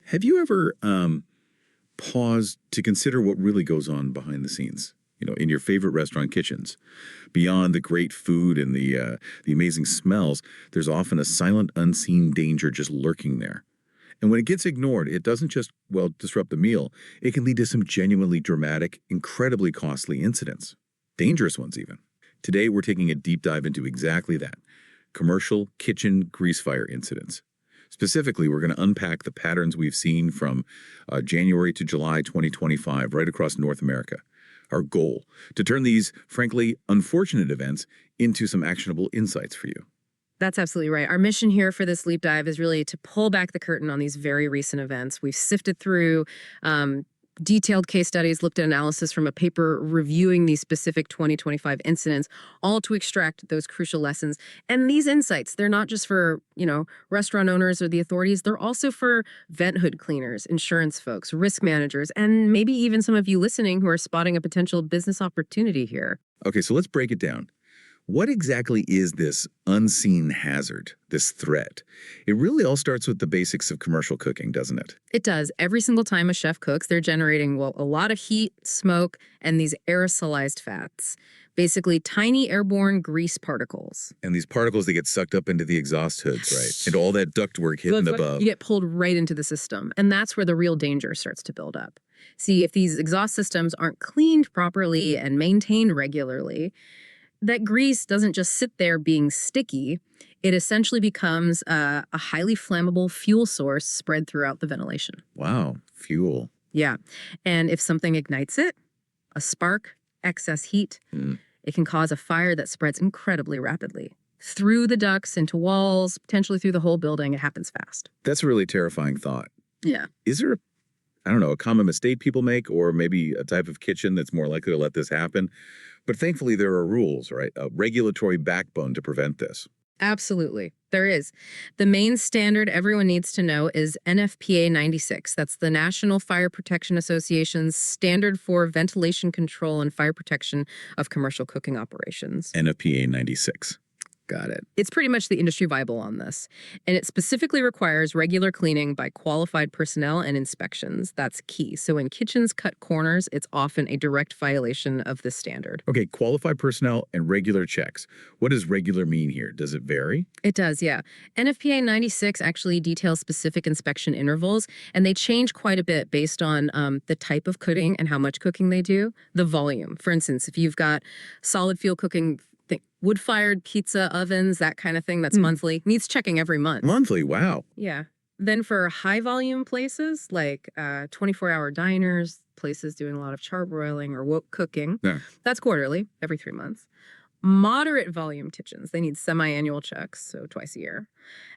Have you ever paused to consider what really goes on behind the scenes? In your favorite restaurant kitchens, beyond the great food and the amazing smells, there's often a silent, unseen danger just lurking there. And when it gets ignored, it doesn't just, disrupt the meal. It can lead to some genuinely dramatic, incredibly costly incidents. Dangerous ones, even. Today, we're taking a deep dive into exactly that. Commercial kitchen grease fire incidents. Specifically, we're going to unpack the patterns we've seen from January to July 2025 right across North America. Our goal, to turn these, frankly, unfortunate events into some actionable insights for you. That's absolutely right. Our mission here for this deep dive is really to pull back the curtain on these very recent events. We've sifted through detailed case studies, looked at analysis from a paper reviewing these specific 2025 incidents, all to extract those crucial lessons. And these insights, they're not just for, restaurant owners or the authorities, they're also for vent hood cleaners, insurance folks, risk managers, and maybe even some of you listening who are spotting a potential business opportunity here. Okay, so let's break it down. What exactly is this unseen hazard, this threat? It really all starts with the basics of commercial cooking, doesn't it? It does. Every single time a chef cooks, they're generating, a lot of heat, smoke, and these aerosolized fats. Basically, tiny airborne grease particles. And these particles, they get sucked up into the exhaust hoods, right? And all that ductwork hidden above. You get pulled right into the system. And that's where the real danger starts to build up. See, if these exhaust systems aren't cleaned properly and maintained regularly, that grease doesn't just sit there being sticky. It essentially becomes a highly flammable fuel source spread throughout the ventilation. Wow, fuel. Yeah. And if something ignites it, a spark, excess heat, it can cause a fire that spreads incredibly rapidly. Through the ducts, into walls, potentially through the whole building. It happens fast. That's a really terrifying thought. Yeah. Is there, a common mistake people make, or maybe a type of kitchen that's more likely to let this happen? But thankfully, there are rules, right? A regulatory backbone to prevent this. Absolutely. There is. The main standard everyone needs to know is NFPA 96. That's the National Fire Protection Association's standard for ventilation control and fire protection of commercial cooking operations. NFPA 96. Got it. It's pretty much the industry Bible on this. And it specifically requires regular cleaning by qualified personnel and inspections. That's key. So when kitchens cut corners, it's often a direct violation of this standard. Okay, qualified personnel and regular checks. What does regular mean here? Does it vary? It does, yeah. NFPA 96 actually details specific inspection intervals, and they change quite a bit based on the type of cooking and how much cooking they do, the volume. For instance, if you've got solid fuel cooking, wood-fired pizza ovens, that kind of thing, that's monthly, needs checking every month. Monthly, wow. Yeah. Then for high-volume places, like 24-hour diners, places doing a lot of charbroiling or woke cooking, that's quarterly, every 3 months. Moderate volume kitchens, they need semi-annual checks, so twice a year.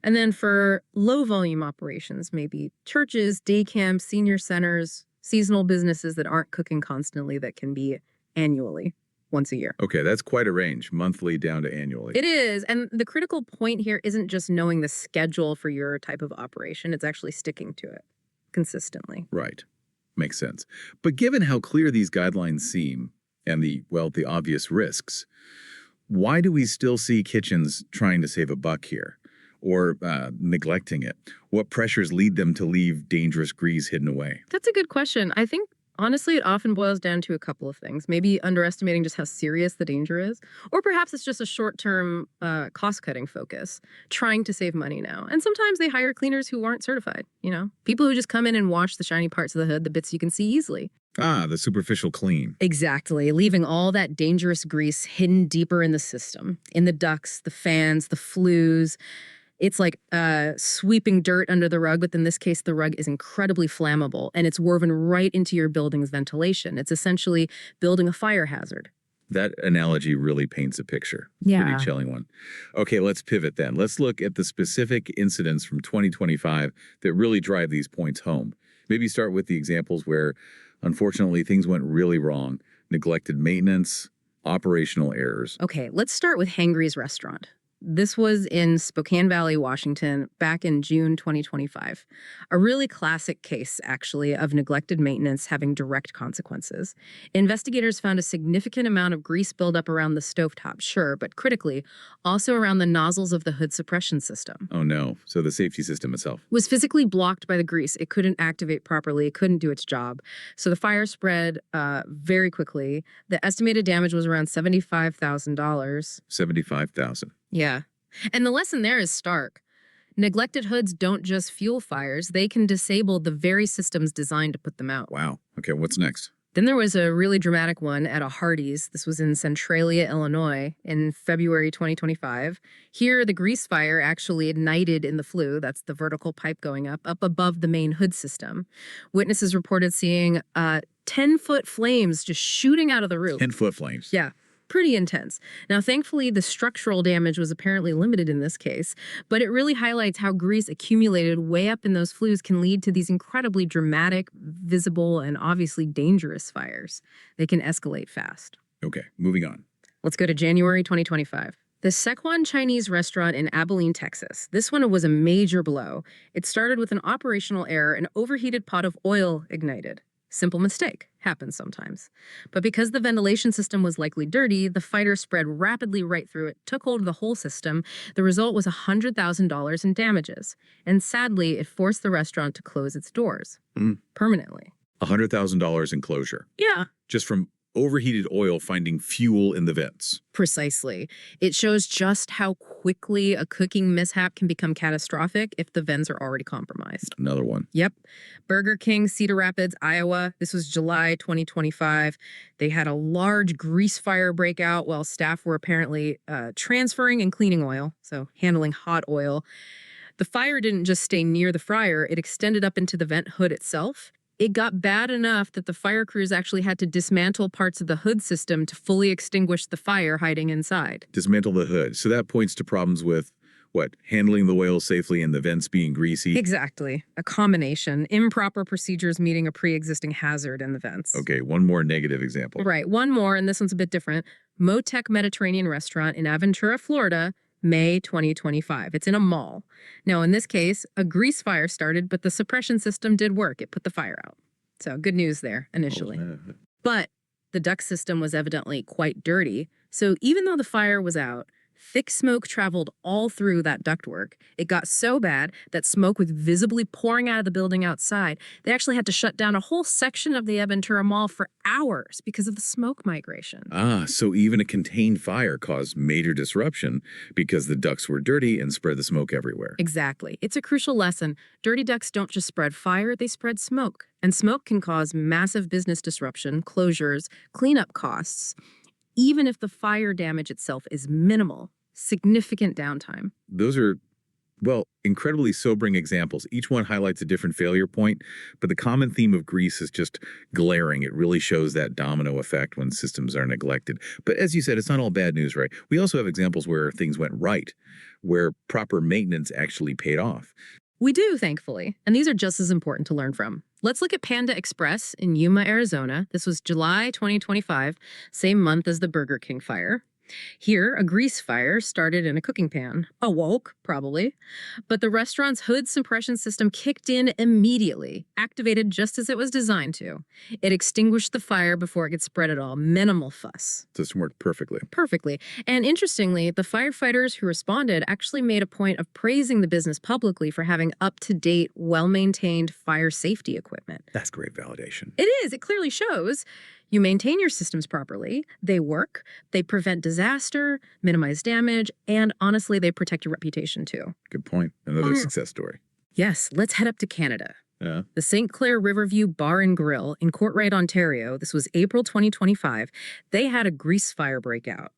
And then for low-volume operations, maybe churches, day camps, senior centers, seasonal businesses that aren't cooking constantly, that can be annually. Once a year. Okay, that's quite a range, monthly down to annually. It is. And the critical point here isn't just knowing the schedule for your type of operation. It's actually sticking to it consistently. Right. Makes sense. But given how clear these guidelines seem and the obvious risks, why do we still see kitchens trying to save a buck here or neglecting it? What pressures lead them to leave dangerous grease hidden away? That's a good question. I think honestly, it often boils down to a couple of things. Maybe underestimating just how serious the danger is, or perhaps it's just a short-term cost-cutting focus, trying to save money now. And sometimes they hire cleaners who aren't certified, people who just come in and wash the shiny parts of the hood, the bits you can see easily. Ah, the superficial clean. Exactly, leaving all that dangerous grease hidden deeper in the system, in the ducts, the fans, the flues. It's like sweeping dirt under the rug, but in this case, the rug is incredibly flammable, and it's woven right into your building's ventilation. It's essentially building a fire hazard. That analogy really paints a picture. Yeah. Pretty chilling one. Okay, let's pivot then. Let's look at the specific incidents from 2025 that really drive these points home. Maybe start with the examples where, unfortunately, things went really wrong. Neglected maintenance, operational errors. Okay, let's start with Hangry's Restaurant. This was in Spokane Valley, Washington, back in June 2025. A really classic case, actually, of neglected maintenance having direct consequences. Investigators found a significant amount of grease buildup around the stovetop, sure, but critically, also around the nozzles of the hood suppression system. Oh no, so the safety system itself. Was physically blocked by the grease. It couldn't activate properly. It couldn't do its job. So the fire spread very quickly. The estimated damage was around $75,000. 75,000. Yeah. And the lesson there is stark. Neglected hoods don't just fuel fires, they can disable the very systems designed to put them out. Wow. Okay, what's next? Then there was a really dramatic one at a Hardee's. This was in Centralia, Illinois, in February 2025. Here, the grease fire actually ignited in the flue. That's the vertical pipe going up above the main hood system. Witnesses reported seeing 10-foot flames just shooting out of the roof. 10-foot flames. Yeah. Pretty intense. Now, thankfully, the structural damage was apparently limited in this case, but it really highlights how grease accumulated way up in those flues can lead to these incredibly dramatic, visible, and obviously dangerous fires. They can escalate fast. Okay, moving on. Let's go to January 2025. The Sequan Chinese restaurant in Abilene, Texas. This one was a major blow. It started with an operational error. An overheated pot of oil ignited. Simple mistake. Happens sometimes. But because the ventilation system was likely dirty, the fire spread rapidly right through it, took hold of the whole system. The result was $100,000 in damages. And sadly, it forced the restaurant to close its doors. Permanently. $100,000 in closure. Yeah. Just from overheated oil finding fuel in the vents. Precisely. It shows just how quickly a cooking mishap can become catastrophic if the vents are already compromised. Another one. Yep. Burger King, Cedar Rapids, Iowa. This was July 2025. They had a large grease fire breakout while staff were apparently transferring and cleaning oil, so handling hot oil. The fire didn't just stay near the fryer, it extended up into the vent hood itself. It got bad enough that the fire crews actually had to dismantle parts of the hood system to fully extinguish the fire hiding inside. Dismantle the hood. So that points to problems with, what, handling the oil safely and the vents being greasy? Exactly. A combination. Improper procedures meeting a pre-existing hazard in the vents. Okay, one more negative example. Right. One more, and this one's a bit different. Motec Mediterranean Restaurant in Aventura, Florida, May 2025. It's in a mall. Now, in this case, a grease fire started, but the suppression system did work. It put the fire out. So good news there initially. But the duct system was evidently quite dirty. So even though the fire was out, thick smoke traveled all through that ductwork. It got so bad that smoke was visibly pouring out of the building outside. They actually had to shut down a whole section of the Aventura Mall for hours because of the smoke migration. Ah, so even a contained fire caused major disruption because the ducts were dirty and spread the smoke everywhere. Exactly. It's a crucial lesson. Dirty ducts don't just spread fire, they spread smoke. And smoke can cause massive business disruption, closures, cleanup costs. Even if the fire damage itself is minimal, significant downtime. Those are, well, incredibly sobering examples. Each one highlights a different failure point, but the common theme of grease is just glaring. It really shows that domino effect when systems are neglected. But as you said, it's not all bad news, right? We also have examples where things went right, where proper maintenance actually paid off. We do, thankfully, and these are just as important to learn from. Let's look at Panda Express in Yuma, Arizona. This was July 2025, same month as the Burger King fire. Here, a grease fire started in a cooking pan. Awoke, probably. But the restaurant's hood suppression system kicked in immediately, activated just as it was designed to. It extinguished the fire before it could spread at all. Minimal fuss. The system worked perfectly. Perfectly. And interestingly, the firefighters who responded actually made a point of praising the business publicly for having up-to-date, well-maintained fire safety equipment. That's great validation. It is. It clearly shows. You maintain your systems properly, they work, they prevent disaster, minimize damage, and honestly, they protect your reputation too. Good point. Another success story. Yes, let's head up to Canada. Yeah. The St. Clair Riverview Bar and Grill in Courtright, Ontario, this was April 2025, they had a grease fire breakout.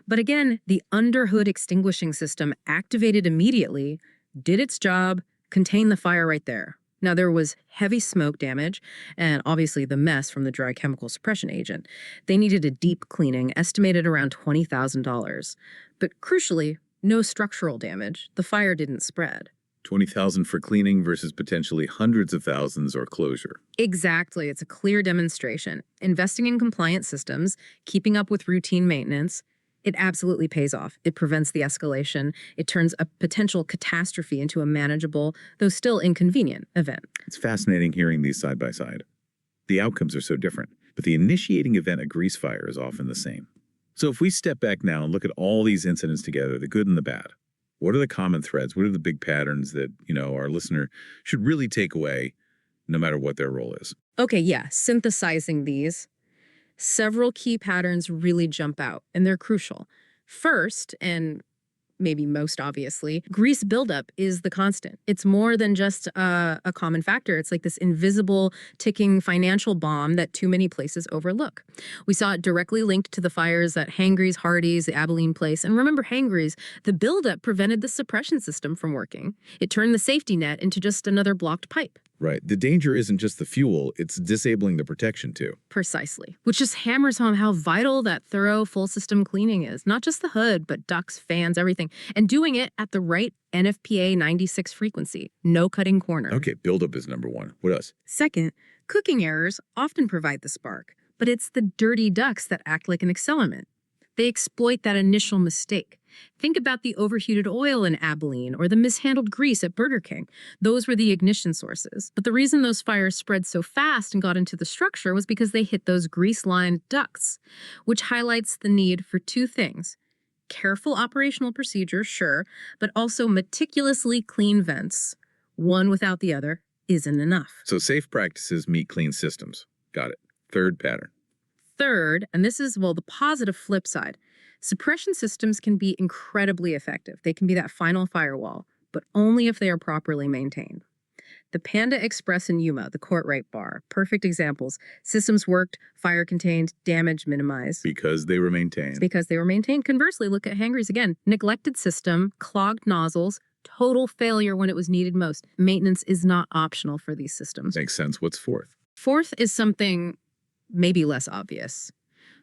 But again, the underhood extinguishing system activated immediately, did its job, contained the fire right there. Now, there was heavy smoke damage and obviously the mess from the dry chemical suppression agent. They needed a deep cleaning, estimated around $20,000. But crucially, no structural damage. The fire didn't spread. $20,000 for cleaning versus potentially hundreds of thousands or closure. Exactly. It's a clear demonstration. Investing in compliant systems, keeping up with routine maintenance, It absolutely pays off. It prevents the escalation. It turns a potential catastrophe into a manageable, though still inconvenient, event. It's fascinating hearing these side by side. The outcomes are so different, but the initiating event, a grease fire, is often the same. So if we step back now and look at all these incidents together, the good and the bad, what are the common threads? What are the big patterns that, our listener should really take away no matter what their role is? Okay, yeah, synthesizing these, several key patterns really jump out, and they're crucial. First, and maybe most obviously, grease buildup is the constant. It's more than just a common factor. It's like this invisible, ticking financial bomb that too many places overlook. We saw it directly linked to the fires at Hangry's, Hardee's, the Abilene Place. And remember Hangry's, the buildup prevented the suppression system from working. It turned the safety net into just another blocked pipe. Right. The danger isn't just the fuel, it's disabling the protection too. Precisely. Which just hammers home how vital that thorough full system cleaning is. Not just the hood, but ducts, fans, everything. And doing it at the right NFPA 96 frequency. No cutting corners. Okay, buildup is number one. What else? Second, cooking errors often provide the spark, but it's the dirty ducts that act like an accelerant. They exploit that initial mistake. Think about the overheated oil in Abilene or the mishandled grease at Burger King. Those were the ignition sources. But the reason those fires spread so fast and got into the structure was because they hit those grease-lined ducts, which highlights the need for two things. Careful operational procedures, sure, but also meticulously clean vents. One without the other isn't enough. So safe practices meet clean systems. Got it. Third pattern. Third, and this is, the positive flip side, suppression systems can be incredibly effective. They can be that final firewall, but only if they are properly maintained. The Panda Express in Yuma, the Courtright bar, perfect examples. Systems worked, fire contained, damage minimized. Because they were maintained. It's because they were maintained. Conversely, look at Hangry's again. Neglected system, clogged nozzles, total failure when it was needed most. Maintenance is not optional for these systems. Makes sense. What's fourth? Fourth is something maybe less obvious.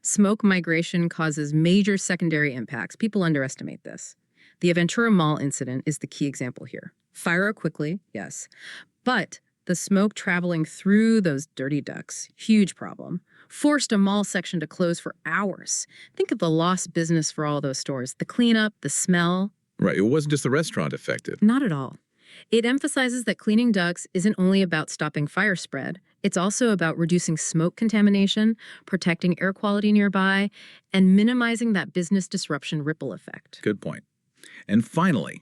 Smoke migration causes major secondary impacts. People underestimate this. The Aventura Mall incident is the key example here. Fire quickly, yes. But the smoke traveling through those dirty ducts, huge problem, forced a mall section to close for hours. Think of the lost business for all those stores. The cleanup, the smell. Right. It wasn't just the restaurant affected. Not at all. It emphasizes that cleaning ducts isn't only about stopping fire spread. It's also about reducing smoke contamination, protecting air quality nearby, and minimizing that business disruption ripple effect. Good point. And finally,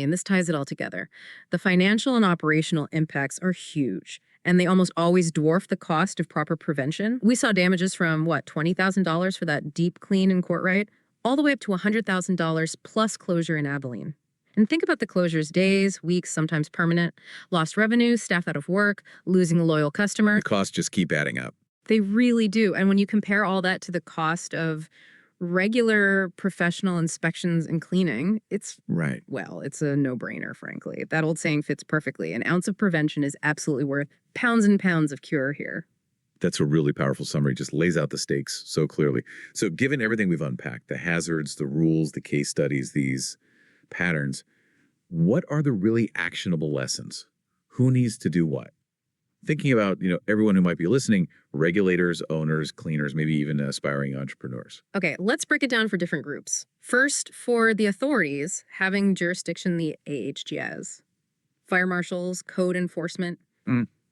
and this ties it all together, the financial and operational impacts are huge, and they almost always dwarf the cost of proper prevention. We saw damages from, $20,000 for that deep clean in Courtright, all the way up to $100,000 plus closure in Abilene. And think about the closures: days, weeks, sometimes permanent, lost revenue, staff out of work, losing a loyal customer. the costs just keep adding up. They really do. And when you compare all that to the cost of regular professional inspections and cleaning, it's it's a no-brainer, frankly. That old saying fits perfectly. An ounce of prevention is absolutely worth pounds and pounds of cure here. That's a really powerful summary. Just lays out the stakes so clearly. So given everything we've unpacked, the hazards, the rules, the case studies, these patterns, what are the really actionable lessons? Who needs to do what? Thinking about, everyone who might be listening, regulators, owners, cleaners, maybe even aspiring entrepreneurs. Okay, let's break it down for different groups. First, for the authorities having jurisdiction, the AHGS, fire marshals, code enforcement.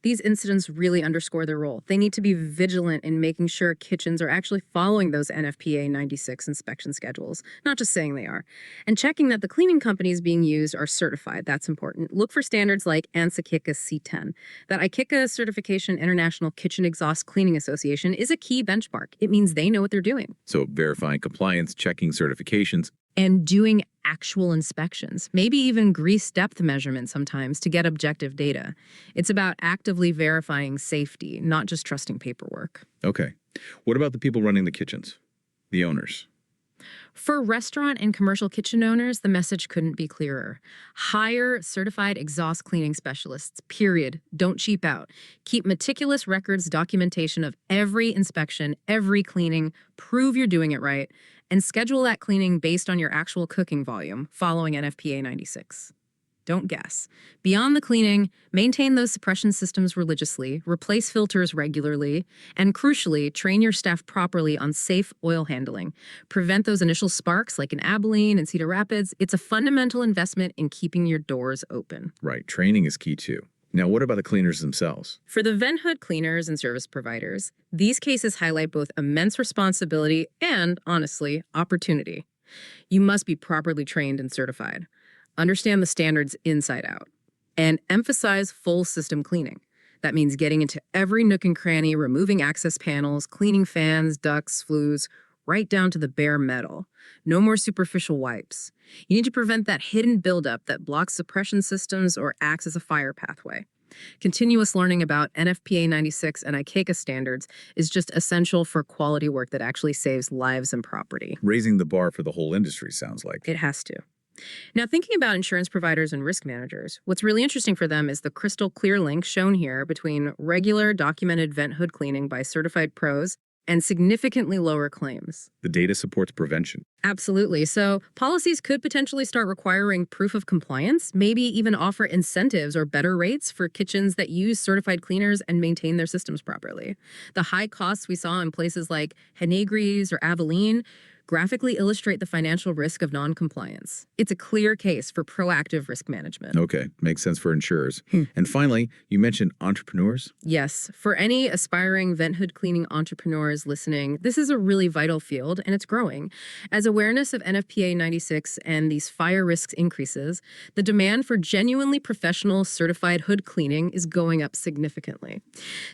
These incidents really underscore their role. They need to be vigilant in making sure kitchens are actually following those NFPA 96 inspection schedules, not just saying they are. And checking that the cleaning companies being used are certified. That's important. Look for standards like IKECA C10. That IKECA certification, International Kitchen Exhaust Cleaning Association, is a key benchmark. It means they know what they're doing. So verifying compliance, checking certifications. And doing actual inspections, maybe even grease depth measurement sometimes to get objective data. It's about actively verifying safety, not just trusting paperwork. Okay. What about the people running the kitchens? The owners? For restaurant and commercial kitchen owners, the message couldn't be clearer. Hire certified exhaust cleaning specialists, period. Don't cheap out. Keep meticulous records, documentation of every inspection, every cleaning. Prove you're doing it right. And schedule that cleaning based on your actual cooking volume, following NFPA 96. Don't guess. Beyond the cleaning, maintain those suppression systems religiously, replace filters regularly, and crucially, train your staff properly on safe oil handling. Prevent those initial sparks like in Abilene and Cedar Rapids. It's a fundamental investment in keeping your doors open. Right. Training is key too. Now, what about the cleaners themselves? For the vent hood cleaners and service providers, these cases highlight both immense responsibility and, honestly, opportunity. You must be properly trained and certified. Understand the standards inside out. And emphasize full system cleaning. That means getting into every nook and cranny, removing access panels, cleaning fans, ducts, flues, right down to the bare metal. No more superficial wipes. You need to prevent that hidden buildup that blocks suppression systems or acts as a fire pathway. Continuous learning about NFPA 96 and IKECA standards is just essential for quality work that actually saves lives and property. Raising the bar for the whole industry, sounds like. It has to. Now, thinking about insurance providers and risk managers, what's really interesting for them is the crystal clear link shown here between regular documented vent hood cleaning by certified pros and significantly lower claims. The data supports prevention. Absolutely. So policies could potentially start requiring proof of compliance, maybe even offer incentives or better rates for kitchens that use certified cleaners and maintain their systems properly. The high costs we saw in places like Henegri's or Abilene graphically illustrate the financial risk of noncompliance. It's a clear case for proactive risk management. Okay, makes sense for insurers. And finally, you mentioned entrepreneurs. Yes, for any aspiring vent hood cleaning entrepreneurs listening, this is a really vital field and it's growing. As awareness of NFPA 96 and these fire risks increases, the demand for genuinely professional certified hood cleaning is going up significantly.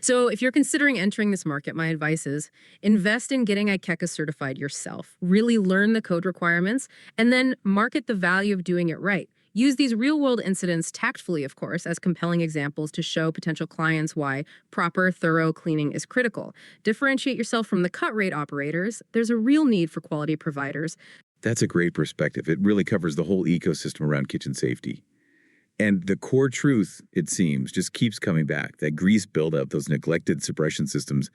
So if you're considering entering this market, my advice is invest in getting IKECA certified yourself. Really learn the code requirements, and then market the value of doing it right. Use these real-world incidents tactfully, of course, as compelling examples to show potential clients why proper, thorough cleaning is critical. Differentiate yourself from the cut-rate operators. There's a real need for quality providers. That's a great perspective. It really covers the whole ecosystem around kitchen safety. And the core truth, it seems, just keeps coming back. That grease buildup, those neglected suppression systems,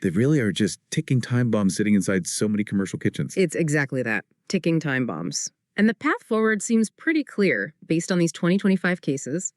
they really are just ticking time bombs sitting inside so many commercial kitchens. It's exactly that, ticking time bombs. And the path forward seems pretty clear based on these 2025 cases.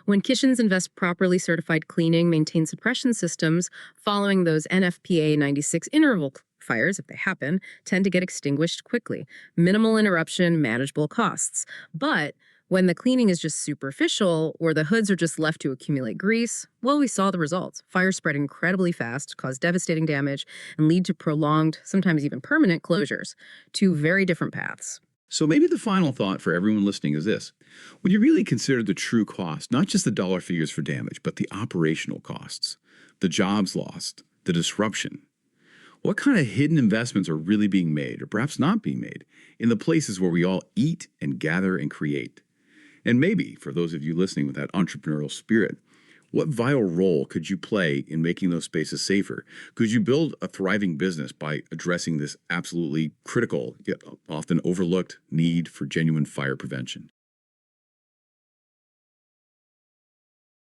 When kitchens invest properly certified cleaning, maintain suppression systems, following those NFPA 96 interval fires, if they happen, tend to get extinguished quickly. Minimal interruption, manageable costs. But when the cleaning is just superficial or the hoods are just left to accumulate grease, well, we saw the results. Fires spread incredibly fast, cause devastating damage, and lead to prolonged, sometimes even permanent closures. Two very different paths. So maybe the final thought for everyone listening is this. When you really consider the true cost, not just the dollar figures for damage, but the operational costs, the jobs lost, the disruption, what kind of hidden investments are really being made, or perhaps not being made, in the places where we all eat and gather and create? And maybe, for those of you listening with that entrepreneurial spirit, what vital role could you play in making those spaces safer? Could you build a thriving business by addressing this absolutely critical, yet often overlooked need for genuine fire prevention?